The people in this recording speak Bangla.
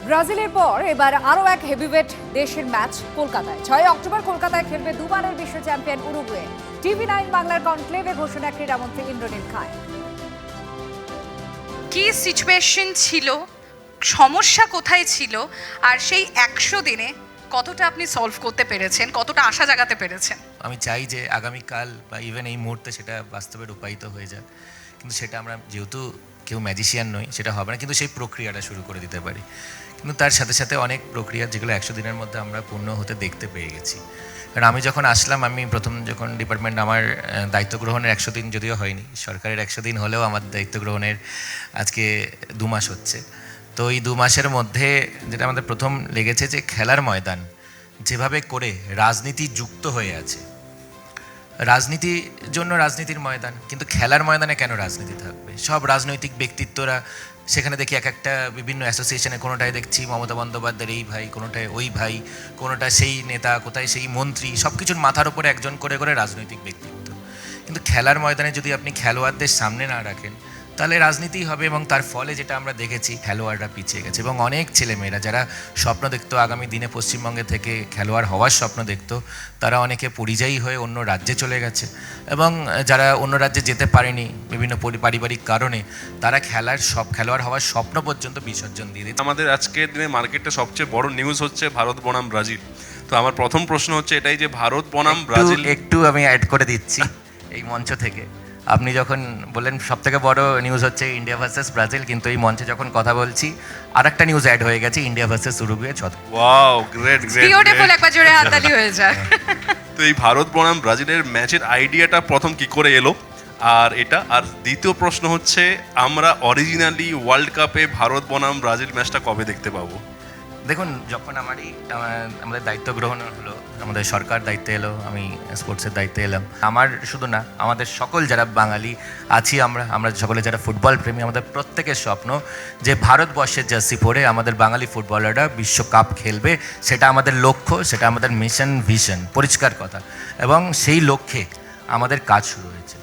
ব্রাজিলের পর এবার আরও এক হেভিওয়েট দেশের ম্যাচ কলকাতায়। 6 অক্টোবর কলকাতায় খেলবে দুবারের বিশ্ব চ্যাম্পিয়ন উরুগুয়ে। TV9 বাংলার কনক্লেভে ঘোষণা ক্রীড়ামন্ত্রী ইন্দ্রনীল খায়। কি সিচুয়েশন ছিল, সমস্যা কোথায় ছিল, আর সেই 100 দিনে কতটা আপনি সলভ করতে পেরেছেন, কতটা আশা জাগাতে পেরেছেন? আমি চাই যে আগামীকাল বা ইভেন এই মুহূর্তে সেটা বাস্তবে রূপায়িত হয়ে যায়, কিন্তু সেটা আমরা যেহেতু কেউ ম্যাজিশিয়ান নই, সেটা হবে না, কিন্তু সেই প্রক্রিয়াটা শুরু করে দিতে পারি। কিন্তু তার সাথে সাথে অনেক প্রক্রিয়া যেগুলো 100 দিনের মধ্যে আমরা পূর্ণ হতে দেখতে পেয়ে গেছি। কারণ আমি যখন আসলাম, আমি প্রথম যখন ডিপার্টমেন্ট আমার দায়িত্ব গ্রহণের 100 দিন যদিও হয়নি, সরকারের 100 দিন হলেও আমার দায়িত্ব গ্রহণের আজকে 2 মাস হচ্ছে। তো এই 2 মাসের মধ্যে যেটা আমাদের প্রথম লেগেছে যে খেলার ময়দান যেভাবে করে রাজনীতি যুক্ত হয়ে আছে, রাজনীতির জন্য রাজনীতির ময়দান, কিন্তু খেলার ময়দানে কেন রাজনীতি থাকবে? সব রাজনৈতিক ব্যক্তিত্বরা সেখানে দেখি এক একটা বিভিন্ন অ্যাসোসিয়েশনে, কোনোটায় দেখছি মমতা বন্দ্যোপাধ্যায়ের এই ভাই, কোনোটায় ওই ভাই, কোনোটা সেই নেতা, কোথায় সেই মন্ত্রী, সব কিছুর মাথার উপরে একজন করে করে রাজনৈতিক ব্যক্তিত্ব। কিন্তু খেলার ময়দানে যদি আপনি খেলোয়াড়দের সামনে না রাখেন, তাহলে রাজনীতি হবে, এবং তার ফলে যেটা আমরা দেখেছি, খেলোয়াড়রা পিছিয়ে গেছে। এবং অনেক ছেলেমেয়েরা যারা স্বপ্ন দেখতো আগামী দিনে পশ্চিমবঙ্গে থেকে খেলোয়াড় হওয়ার স্বপ্ন দেখতো, তারা অনেকে পরিযায়ী হয়ে অন্য রাজ্যে চলে গেছে, এবং যারা অন্য রাজ্যে যেতে পারেনি বিভিন্ন পারিবারিক কারণে, তারা খেলোয়াড় হওয়ার স্বপ্ন পর্যন্ত বিসর্জন দিয়ে দিচ্ছে। আমাদের আজকের দিনে মার্কেটে সবচেয়ে বড় নিউজ হচ্ছে ভারত বনাম ব্রাজিল। তো আমার প্রথম প্রশ্ন হচ্ছে এটাই যে ভারত বনাম ব্রাজিল, একটু আমি অ্যাড করে দিচ্ছি এই মঞ্চ থেকে। আপনি যখন বললেন সব থেকে বড় নিউজ হচ্ছে ইন্ডিয়া ভার্সেস ব্রাজিল, কিন্তু এই মঞ্চে যখন কথা বলছি আরেকটা নিউজ অ্যাড হয়ে গেছে, India versus Uruguay. Wow, great great, beautiful, একবার জোরে হাততালি হয়ে যায়। তো এই ভারত বনাম ব্রাজিলের ম্যাচের আইডিয়াটা প্রথম কি করে এলো, আর এটা, আর দ্বিতীয় প্রশ্ন হচ্ছে আমরা অরিজিনালি ওয়ার্ল্ড কাপে ভারত বনাম ব্রাজিল ম্যাচটা কবে দেখতে পাবো? দেখুন, যখন আমাদের দায়িত্ব গ্রহণ হলো, আমাদের সরকার দায়িত্বে এলো, আমি স্পোর্টসের দায়িত্বে এলাম, আমার শুধু না, আমাদের সকল যারা বাঙালি আছি, আমরা সকলে যারা ফুটবল প্রেমী, আমাদের প্রত্যেকের স্বপ্ন যে ভারতবর্ষের জার্সি পরে আমাদের বাঙালি ফুটবলাররা বিশ্বকাপ খেলবে। সেটা আমাদের লক্ষ্য, সেটা আমাদের মিশন, ভিশন, পরিষ্কার কথা, এবং সেই লক্ষ্যে আমাদের কাজ শুরু হয়েছে।